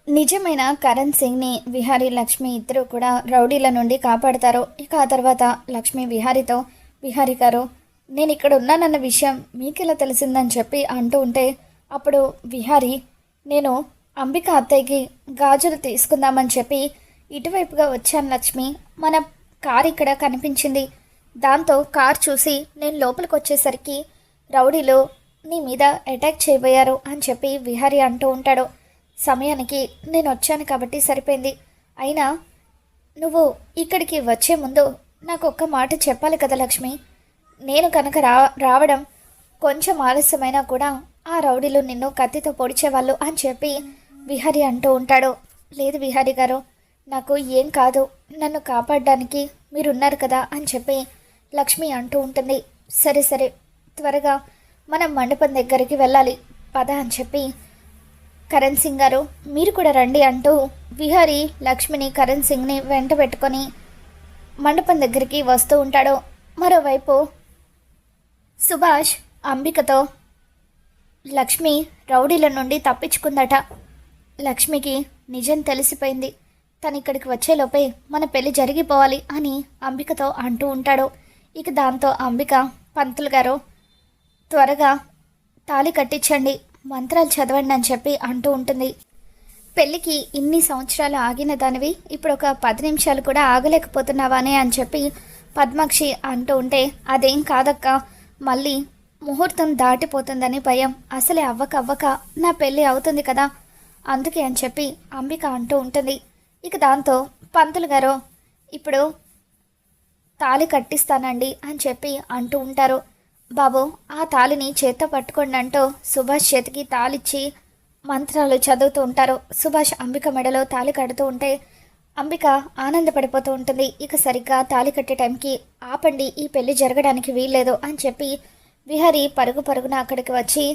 నిజమైన కరణ్ సింగ్ని విహారీ లక్ష్మి ఇద్దరు కూడా రౌడీల నుండి కాపాడతారు. ఇక ఆ తర్వాత లక్ష్మి విహారీతో, విహారీ గారు నేను ఇక్కడ ఉన్నానన్న విషయం మీకెలా తెలిసిందని చెప్పి అంటూ ఉంటే అప్పుడు విహారీ, నేను అంబిక అత్తయ్యకి గాజులు తీసుకుందామని చెప్పి ఇటువైపుగా వచ్చాను లక్ష్మి. మన కార్ ఇక్కడ కనిపించింది. దాంతో కార్ చూసి నేను లోపలికి వచ్చేసరికి రౌడీలు నీ మీద అటాక్ చేయబోయారు అని చెప్పి విహారీ అంటూ ఉంటాడు. సమయానికి నేను వచ్చాను కాబట్టి సరిపోయింది. అయినా నువ్వు ఇక్కడికి వచ్చే ముందు నాకు ఒక్క మాట చెప్పాలి కదా లక్ష్మి. నేను కనుక రావడం కొంచెం ఆలస్యమైనా కూడా ఆ రౌడీలు నిన్ను కత్తితో పొడిచేవాళ్ళు అని చెప్పి విహారీ అంటూ ఉంటాడు. లేదు విహారీ గారు, నాకు ఏం కాదు, నన్ను కాపాడడానికి మీరున్నారు కదా అని చెప్పి లక్ష్మి అంటూ ఉంటుంది. సరే సరే, త్వరగా మనం మండపం దగ్గరికి వెళ్ళాలి పద అని చెప్పి కరణ్ సింగ్ గారు మీరు కూడా రండి అంటూ విహారీ లక్ష్మిని కరణ్ సింగ్ని వెంట పెట్టుకొని మండపం దగ్గరికి వస్తూ ఉంటాడు. మరోవైపు సుభాష్ అంబికతో లక్ష్మి రౌడీల నుండి తప్పించుకుందట. లక్ష్మికి నిజం తెలిసిపోయింది. తను ఇక్కడికి వచ్చేలోపే మన పెళ్లి జరిగిపోవాలి అని అంబికతో అంటూ ఉంటాడు. ఇక దాంతో అంబిక, పంతులు గారు త్వరగా తాళి కట్టించండి, మంత్రాలు చదవండి అని చెప్పి అంటూ ఉంటుంది. పెళ్ళికి ఇన్ని సంవత్సరాలు ఆగిన దానివి ఇప్పుడు ఒక 10 నిమిషాలు కూడా ఆగలేకపోతున్నావానే అని చెప్పి పద్మాక్షి అంటూ ఉంటే, అదేం కాదక్క, మళ్ళీ ముహూర్తం దాటిపోతుందని భయం. అసలే అవ్వక నా పెళ్ళి అవుతుంది కదా, అందుకే అని చెప్పి అంబిక అంటూ ఉంటుంది. ఇక దాంతో పంతులు గారు ఇప్పుడు తాళి కట్టిస్తానండి అని చెప్పి అంటూ ఉంటారు. బాబు ఆ తాళిని చేత్తో పట్టుకోండి అంటూ సుభాష్ చేతికి తాళిచ్చి మంత్రాలు చదువుతూ ఉంటారు. సుభాష్ అంబిక మెడలో తాళి కడుతూ ఉంటే అంబిక ఆనందపడిపోతూ ఉంటుంది. ఇక సరిగ్గా తాళి కట్టే టైంకి ఆపండి, ఈ పెళ్లి జరగడానికి వీల్లేదు అని చెప్పి విహారీ పరుగున అక్కడికి వచ్చి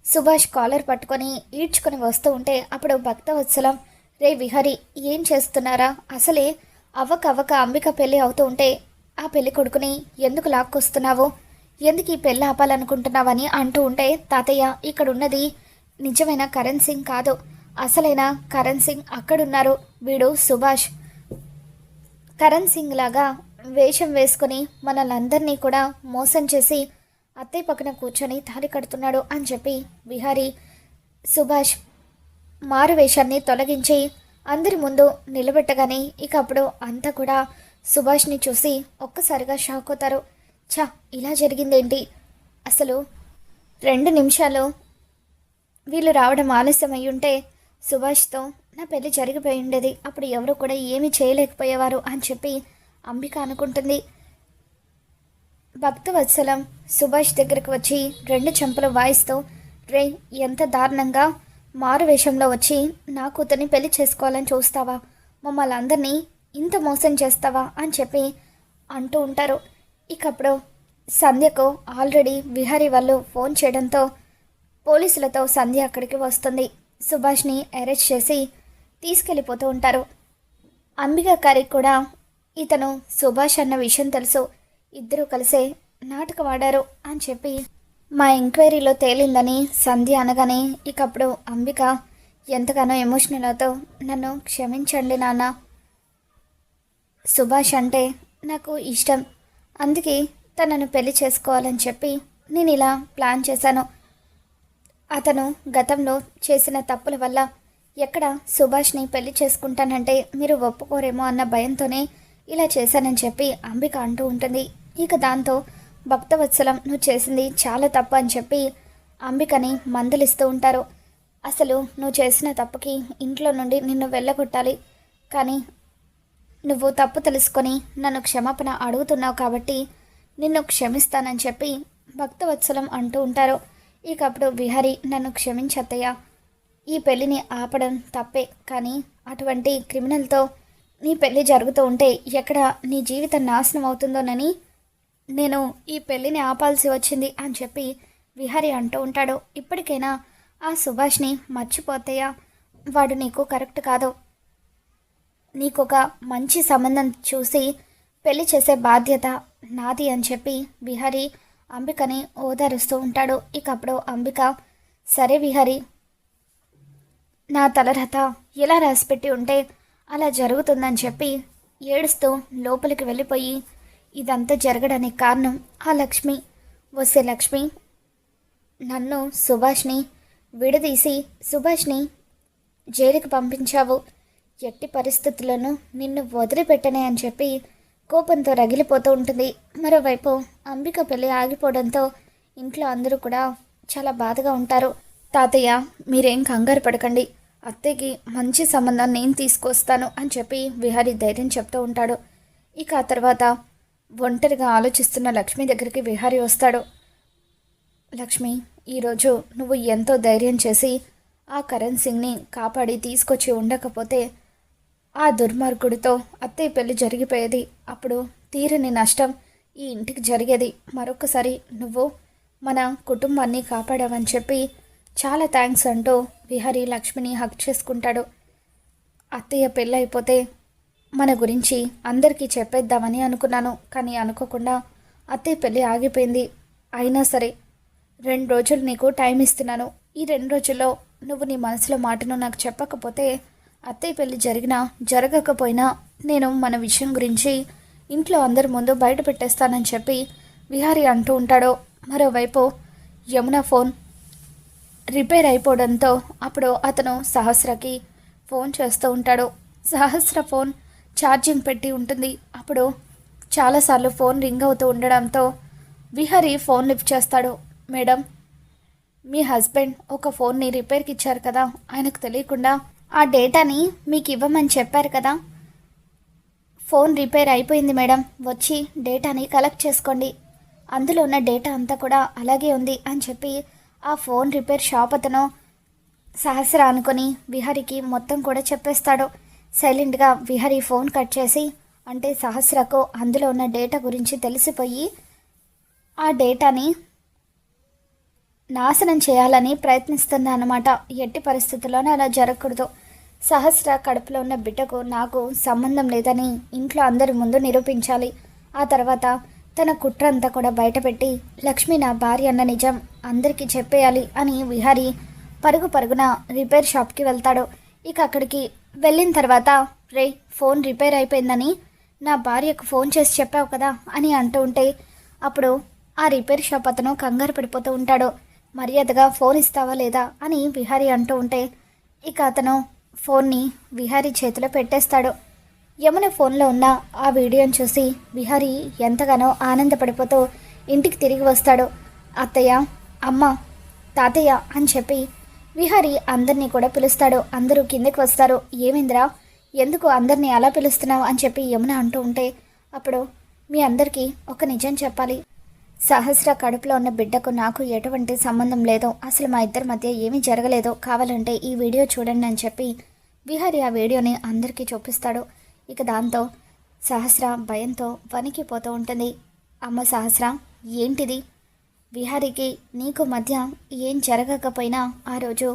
సుభాష్ కాలర్ పట్టుకొని ఈడ్చుకొని వస్తూ ఉంటే అప్పుడు భక్తవత్సలం, రే విహారీ ఏం చేస్తున్నారా, అసలే అవ్వక అంబిక పెళ్ళి అవుతూ ఉంటే ఆ పెళ్లి కొడుకుని ఎందుకు లాక్కొస్తున్నావు, ఎందుకు ఈ పెళ్ళి ఆపాలనుకుంటున్నావని అంటూ ఉంటే, తాతయ్య ఇక్కడున్నది నిజమైన కరణ్ సింగ్ కాదు, అసలైన కరణ్ సింగ్ అక్కడున్నారు. వీడు సుభాష్ కరణ్ సింగ్ లాగా వేషం వేసుకొని మనల్ందరినీ కూడా మోసం చేసి అత్తయ్య పక్కన కూర్చొని తాళి కడుతున్నాడు అని చెప్పి విహారీ సుభాష్ మారు వేషాన్ని తొలగించి అందరి ముందు నిలబెట్టగానే ఇక అప్పుడు అంతా కూడా సుభాష్ని చూసి ఒక్కసారిగా షాక్ అవుతారు. ఛా, ఇలా జరిగిందేంటి, అసలు 2 నిమిషాలు వీళ్ళు రావడం ఆలస్యం అయి ఉంటే సుభాష్తో నా పెళ్లి జరిగిపోయి ఉండేది, అప్పుడు ఎవరు కూడా ఏమీ చేయలేకపోయేవారు అని చెప్పి అంబిక అనుకుంటుంది. భక్తవత్సలం సుభాష్ దగ్గరకు వచ్చి 2 చెంపలు వాయిస్తూ, రే ఎంత దారుణంగా మారు వేషంలో వచ్చి నా కూతుర్ని పెళ్లి చేసుకోవాలని చూస్తావా, మమ్మల్ని అందరినీ ఇంత మోసం చేస్తావా అని చెప్పి అంటూ ఉంటారు. ఇకప్పుడు సంధ్యకు ఆల్రెడీ విహారీ వాళ్ళు ఫోన్ చేయడంతో పోలీసులతో సంధ్య అక్కడికి వస్తుంది. సుభాష్ని అరెస్ట్ చేసి తీసుకెళ్ళిపోతూ ఉంటారు. అంబిక గారికి కూడా ఇతను సుభాష్ అన్న విషయం తెలుసు, ఇద్దరూ కలిసే నాటకం ఆడారు అని చెప్పి మా ఎంక్వైరీలో తేలిందని సంధ్య అనగానే ఇకప్పుడు అంబిక ఎంతగానో ఎమోషనల్ అవుతూ, నన్ను క్షమించండి నాన్న, సుభాష్ అంటే నాకు ఇష్టం, అందుకే తనను పెళ్లి చేసుకోవాలని చెప్పి నేను ఇలా ప్లాన్ చేశాను. అతను గతంలో చేసిన తప్పుల వల్ల ఎక్కడ సుభాష్ని పెళ్లి చేసుకుంటానంటే మీరు ఒప్పుకోరేమో అన్న భయంతోనే ఇలా చేశానని చెప్పి అంబిక అంటూ ఉంటుంది. ఇక దాంతో భక్తవత్సలం నువ్వు చేసింది చాలా తప్పు అని చెప్పి అంబికని మందలిస్తూ ఉంటారు. అసలు నువ్వు చేసిన తప్పుకి ఇంట్లో నుండి నిన్ను వెళ్ళగొట్టాలి, కానీ నువ్వు తప్పు తెలుసుకొని నన్ను క్షమాపణ అడుగుతున్నావు కాబట్టి నిన్ను క్షమిస్తానని చెప్పి భక్తవత్సలం అంటూ ఉంటారు. ఇకప్పుడు విహారీ, నన్ను క్షమించత్తయ్య, ఈ పెళ్ళిని ఆపడం తప్పే, కానీ అటువంటి క్రిమినల్తో నీ పెళ్ళి జరుగుతూ ఉంటే ఎక్కడ నీ జీవితం నాశనం అవుతుందోనని నేను ఈ పెళ్ళిని ఆపాల్సి వచ్చింది అని చెప్పి విహారీ అంటూ ఉంటాడు. ఇప్పటికైనా ఆ సుభాష్ని మర్చిపోతయ్యా, వాడు నీకు కరెక్ట్ కాదు, నీకొక మంచి సంబంధం చూసి పెళ్లి చేసే బాధ్యత నాది అని చెప్పి విహారీ అంబికని ఓదారుస్తూ ఉంటాడు. ఇకప్పుడు అంబిక, సరే విహారీ, నా తలరాత ఎలా రాసిపెట్టి ఉంటే అలా జరుగుతుందని చెప్పి ఏడుస్తూ లోపలికి వెళ్ళిపోయి ఇదంతా జరగడానికి కారణం ఆ లక్ష్మి. వస్తే లక్ష్మి, నన్ను సుభాష్ని విడదీసి సుభాష్ని జైలుకి పంపించావు. ఎట్టి పరిస్థితుల్లోనూ నిన్ను వదిలిపెట్టనే అని చెప్పి కోపంతో రగిలిపోతూ ఉంటుంది. మరోవైపు అంబిక పెళ్ళి ఆగిపోవడంతో ఇంట్లో అందరూ కూడా చాలా బాధగా ఉంటారు. తాతయ్య, మీరేం కంగారు పడకండి, అత్తయ్యకి మంచి సంబంధం నేను తీసుకొస్తాను అని చెప్పి విహారీ ధైర్యం చెప్తూ ఉంటాడు. ఇక ఆ తర్వాత ఒంటరిగా ఆలోచిస్తున్న లక్ష్మి దగ్గరికి విహారీ వస్తాడు. లక్ష్మి, ఈరోజు నువ్వు ఎంతో ధైర్యం చేసి ఆ కరణ్ సింగ్ని కాపాడి తీసుకొచ్చి ఉండకపోతే ఆ దుర్మార్గుడితో అత్తయ్య పెళ్లి జరిగిపోయేది. అప్పుడు తీరని నష్టం ఈ ఇంటికి జరిగేది. మరొకసారి నువ్వు మన కుటుంబాన్ని కాపాడావని చెప్పి చాలా థ్యాంక్స్ అంటూ విహారీ లక్ష్మిని హక్ చేసుకుంటాడు. అత్తయ్య పెళ్ళి అయిపోతే మన గురించి అందరికీ చెప్పేద్దామని అనుకున్నాను, కానీ అనుకోకుండా అత్తయ్య పెళ్ళి ఆగిపోయింది. అయినా సరే 2 రోజులు నీకు టైం ఇస్తున్నాను. ఈ 2 రోజుల్లో నువ్వు నీ మనసులో మాటను నాకు చెప్పకపోతే అత్తయ్య పెళ్ళి జరిగినా జరగకపోయినా నేను మన విషయం గురించి ఇంట్లో అందరి ముందు బయట పెట్టేస్తానని చెప్పి విహారీ అంటూ ఉంటాడు. మరోవైపు యమున ఫోన్ రిపేర్ అయిపోవడంతో అప్పుడు అతను సహస్రకి ఫోన్ చేస్తూ ఉంటాడు. సహస్ర ఫోన్ ఛార్జింగ్ పెట్టి ఉంటుంది. అప్పుడు చాలాసార్లు ఫోన్ రింగ్ అవుతూ ఉండడంతో విహారీ ఫోన్ లిఫ్ట్ చేస్తాడు. మేడం, మీ హస్బెండ్ ఒక ఫోన్ని రిపేర్కి ఇచ్చారు కదా, ఆయనకు తెలియకుండా ఆ డేటాని మీకు ఇవ్వమని చెప్పారు కదా. ఫోన్ రిపేర్ అయిపోయింది మేడం, వచ్చి డేటాని కలెక్ట్ చేసుకోండి, అందులో ఉన్న డేటా అంతా కూడా అలాగే ఉంది అని చెప్పి ఆ ఫోన్ రిపేర్ షాప్ అతను సహస్ర అనుకొని విహారీకి మొత్తం కూడా చెప్పేస్తాడు. సైలెంట్గా విహారీ ఫోన్ కట్ చేసి, అంటే సహస్రకు అందులో ఉన్న డేటా గురించి తెలిసిపోయి ఆ డేటాని నాశనం చేయాలని ప్రయత్నిస్తుంది అన్నమాట. ఎట్టి పరిస్థితుల్లోనే అలా జరగకూడదు. సహస్ర కడుపులో ఉన్న బిడ్డకు నాకు సంబంధం లేదని ఇంట్లో అందరి ముందు నిరూపించాలి. ఆ తర్వాత తన కుట్ర అంతా కూడా బయటపెట్టి లక్ష్మి నా భార్య అన్న నిజం అందరికీ చెప్పేయాలి అని విహారీ పరుగున రిపేర్ షాప్కి వెళ్తాడు. ఇక అక్కడికి వెళ్ళిన తర్వాత, రే, ఫోన్ రిపేర్ అయిపోయిందని నా భార్యకు ఫోన్ చేసి చెప్పావు కదా అని అంటూ ఉంటే అప్పుడు ఆ రిపేర్ షాప్ అతను కంగారు పడిపోతూ ఉంటాడు. మర్యాదగా ఫోన్ ఇస్తావా లేదా అని విహారీ అంటూ ఉంటే ఇక అతను ఫోన్ని విహారీ చేతిలో పెట్టేస్తాడు. యమున ఫోన్లో ఉన్న ఆ వీడియోని చూసి విహారీ ఎంతగానో ఆనందపడిపోతూ ఇంటికి తిరిగి వస్తాడు. అత్తయ్య, అమ్మ, తాతయ్య అని చెప్పి విహారీ అందరినీ కూడా పిలుస్తాడు. అందరూ కిందకి వస్తారు. ఏమైందిరా, ఎందుకు అందరినీ అలా పిలుస్తున్నావు అని చెప్పి యమున అంటూ ఉంటే అప్పుడు మీ అందరికీ ఒక నిజం చెప్పాలి. సహస్ర కడుపులో ఉన్న బిడ్డకు నాకు ఎటువంటి సంబంధం లేదు. అసలు మా ఇద్దరి మధ్య ఏమీ జరగలేదు. కావాలంటే ఈ వీడియో చూడండి అని చెప్పి విహారీ ఆ వీడియోని అందరికీ చూపిస్తాడు. ఇక దాంతో సహస్ర భయంతో వణికిపోతూ ఉంటుంది. అమ్మ సహస్ర, ఏంటిది? విహారీకి నీకు మధ్య ఏం జరగకపోయినా ఆ రోజు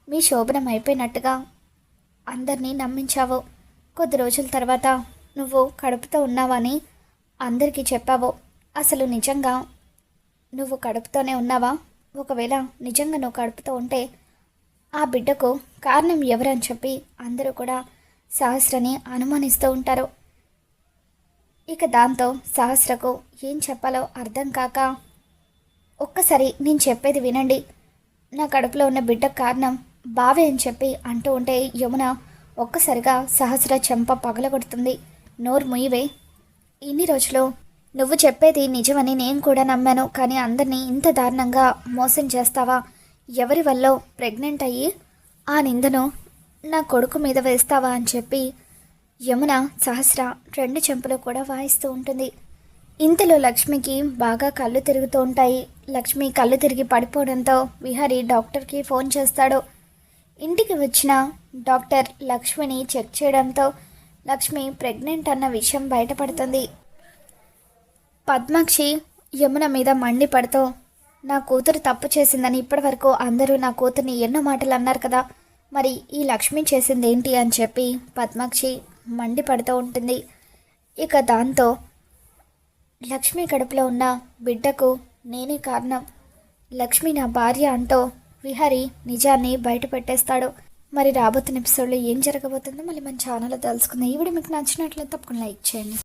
మీ శోభనం అయిపోయినట్టుగా అందరినీ నమ్మించావు. కొద్ది రోజుల తర్వాత నువ్వు కడుపుతో ఉన్నావని అందరికీ చెప్పావు. అసలు నిజంగా నువ్వు కడుపుతోనే ఉన్నావా? ఒకవేళ నిజంగా నువ్వు కడుపుతో ఉంటే ఆ బిడ్డకు కారణం ఎవరని చెప్పి అందరూ కూడా సహస్రని అనుమానిస్తూ ఉంటారు. ఇక దాంతో సహస్రకు ఏం చెప్పాలో అర్థం కాక, ఒక్కసారి నేను చెప్పేది వినండి, నా కడుపులో ఉన్న బిడ్డకు కారణం బావే అని చెప్పి అంటూ ఉంటే యమున ఒక్కసారిగా సహస్ర చెంప పగలగొడుతుంది. నోరు ముయ్యవే, ఇన్ని రోజులు నువ్వు చెప్పేది నిజమని నేను కూడా నమ్మాను, కానీ అందరినీ ఇంత దారుణంగా మోసం చేస్తావా? ఎవరి వల్ల ప్రెగ్నెంట్ అయ్యి ఆ నిందను నా కొడుకు మీద వేస్తావా అని చెప్పి యమున సహస్ర 2 చెంపలు కూడా వాయిస్తూ ఉంటుంది. ఇంతలో లక్ష్మికి బాగా కళ్ళు తిరుగుతూ ఉంటాయి. లక్ష్మి కళ్ళు తిరిగి పడిపోవడంతో విహారీ డాక్టర్కి ఫోన్ చేస్తాడు. ఇంటికి వచ్చిన డాక్టర్ లక్ష్మిని చెక్ చేయడంతో లక్ష్మి ప్రెగ్నెంట్ అన్న విషయం బయటపడుతుంది. పద్మాక్షి యమున మీద మండిపడుతూ, నా కూతురు తప్పు చేసిందని ఇప్పటివరకు అందరూ నా కూతుర్ని ఎన్నో మాటలు అన్నారు కదా, మరి ఈ లక్ష్మి చేసింది ఏంటి అని చెప్పి పద్మాక్షి మండిపడుతూ ఉంటుంది. ఇక దాంతో లక్ష్మి కడుపులో ఉన్న బిడ్డకు నేనే కారణం, లక్ష్మి నా భార్య అంటూ విహారీ నిజాన్ని బయట పెట్టేస్తాడు. మరి రాబోతున్న ఎపిసోడ్లో ఏం జరగబోతుందో మళ్ళీ మన ఛానల్లో తెలుసుకుందాం. ఈ వీడియో మీకు నచ్చినట్లయితే తప్పకుండా లైక్ చేయండి.